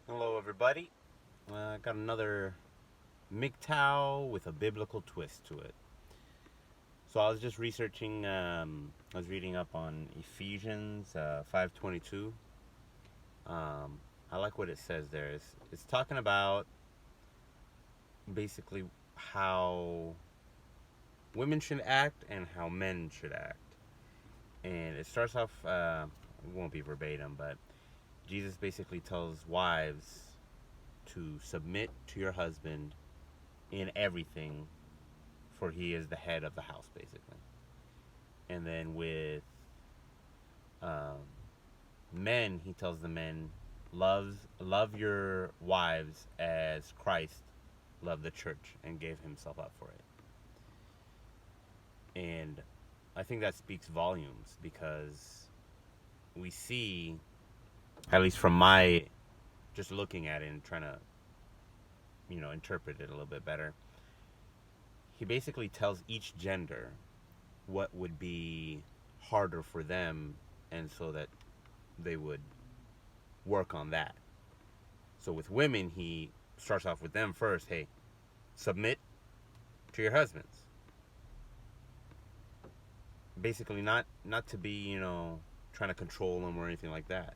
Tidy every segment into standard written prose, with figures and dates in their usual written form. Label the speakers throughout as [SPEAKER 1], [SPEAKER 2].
[SPEAKER 1] Hello, everybody. Got another MGTOW with a biblical twist to it. So I was just researching. I was reading up on Ephesians 5:22. I like what it says there. It's talking about basically how women should act and how men should act. And it starts off. It won't be verbatim, but Jesus basically tells wives to submit to your husband in everything, for he is the head of the house, basically. And then with um, men, he tells the men, love your wives as Christ loved the church and gave himself up for it. And I think that speaks volumes because we see, at least from my just looking at it and trying to interpret it a little bit better, he basically tells each gender what would be harder for them, and so that they would work on that. So with women, he starts off with them first. Hey, submit to your husbands. Basically, not to be trying to control them or anything like that.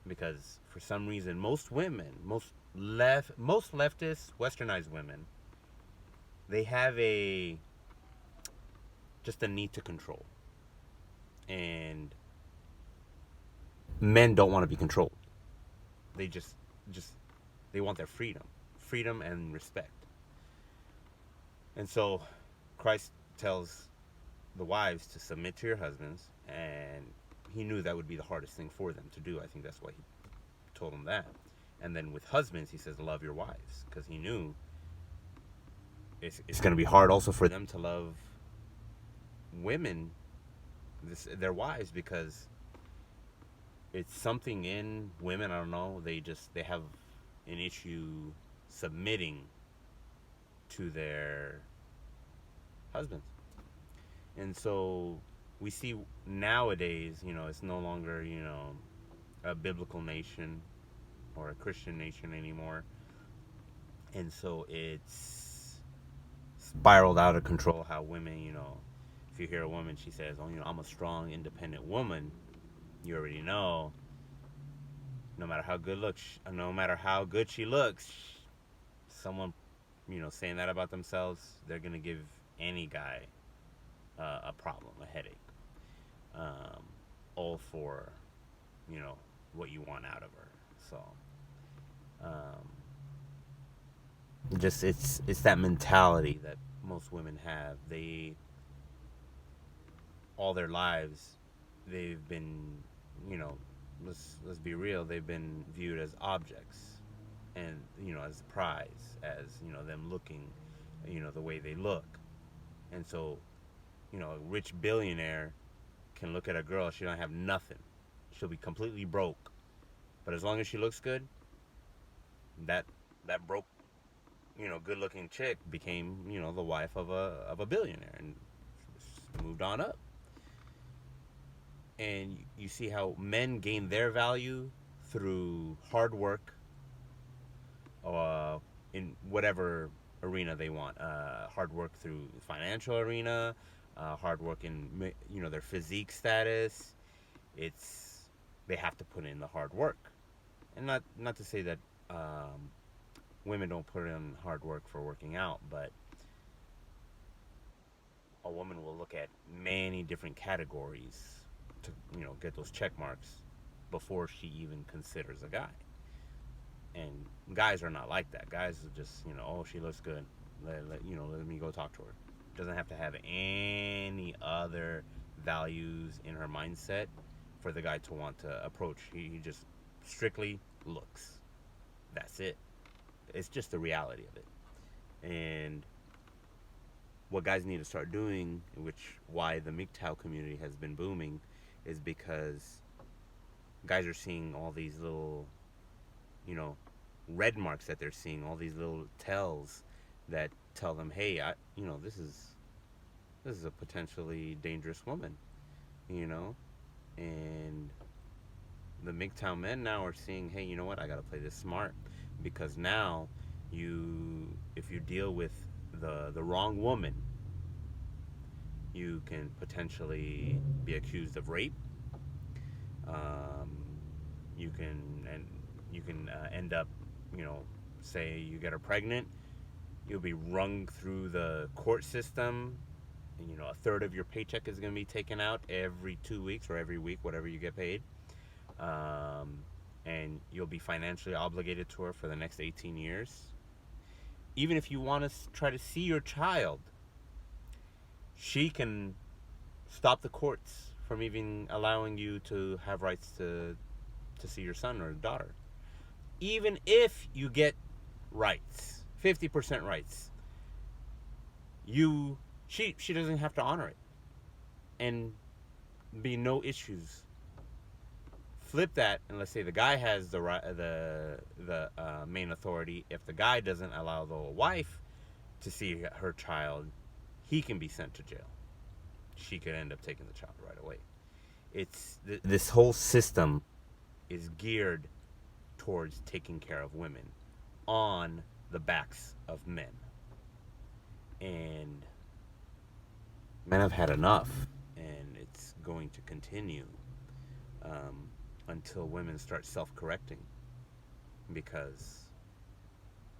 [SPEAKER 1] Because for some reason, most women, most leftist, westernized women, they have a just a need to control, and men don't want to be controlled. They just they want their freedom and respect. And so Christ tells the wives to submit to your husbands, and he knew that would be the hardest thing for them to do. I think that's why he told them that. And then with husbands, he says, love your wives, because he knew it's going to be hard also for them to love women, their wives, because it's something in women. I don't know. They have an issue submitting to their husbands. And so we see nowadays, it's no longer, a biblical nation or a Christian nation anymore. And so it's spiraled out of control how women, if you hear a woman, she says, oh, I'm a strong, independent woman, you already know, no matter how good she looks, someone, saying that about themselves, they're going to give any guy a problem, a headache, um, all for you know what you want out of her. So um, just it's that mentality that most women have. They all their lives they've been you know let's be real, they've been viewed as objects, and as a prize, as them looking the way they look. And so a rich billionaire can look at a girl, she don't have nothing, she'll be completely broke, but as long as she looks good, that broke good looking chick became the wife of a billionaire and moved on up. And you see how men gain their value through hard work, uh, in whatever arena they want. Hard work through financial arena, hard work in their physique status. It's they have to put in the hard work, and not to say that women don't put in hard work for working out, but a woman will look at many different categories to get those check marks before she even considers a guy. And guys are not like that. Guys are just oh, she looks good, let me go talk to her. Doesn't have to have any other values in her mindset for the guy to want to approach. He just strictly looks. That's it. It's just the reality of it. And what guys need to start doing, which why the MGTOW community has been booming, is because guys are seeing all these little, you know, red marks that they're seeing, all these little tells that tell them, hey, this is a potentially dangerous woman, you know, and the MGTOW men now are seeing, hey, you know what? I got to play this smart, because now if you deal with the wrong woman, you can potentially be accused of rape. Um, you can and you can end up, you know, say you get her pregnant, you'll be wrung through the court system. And, you know, a third of your paycheck is going to be taken out every 2 weeks or every week, whatever you get paid. Um, and you'll be financially obligated to her for the next 18 years. Even if you want to try to see your child, she can stop the courts from even allowing you to have rights to see your son or daughter. Even if you get rights, 50% rights, she doesn't have to honor it, and be no issues. Flip that, and let's say the guy has the main authority. If the guy doesn't allow the wife to see her child, he can be sent to jail. She could end up taking the child right away. This whole system is geared towards taking care of women on the backs of men. And men have had enough, and it's going to continue until women start self-correcting. Because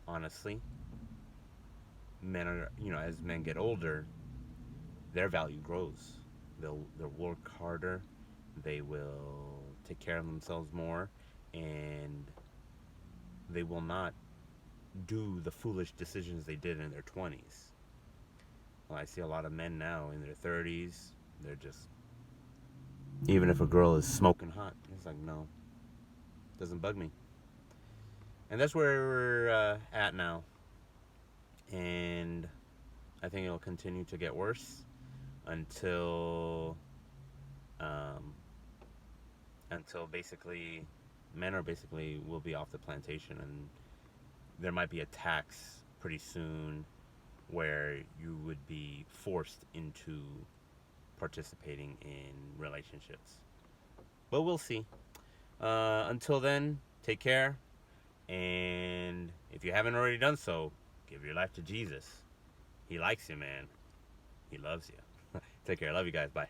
[SPEAKER 1] honestly, men are, you know, as men get older, their value grows. They'll work harder. They will take care of themselves more, and they will not do the foolish decisions they did in their 20s. Well, I see a lot of men now in their 30s. They're just, even if a girl is smoking hot, it's like, no, doesn't bug me. And that's where we're at now. And I think it'll continue to get worse until basically men are basically will be off the plantation, and there might be a tax pretty soon where you would be forced into participating in relationships. But we'll see. Until then, take care. And if you haven't already done so, give your life to Jesus. He likes you, man. He loves you. Take care. Love you guys. Bye.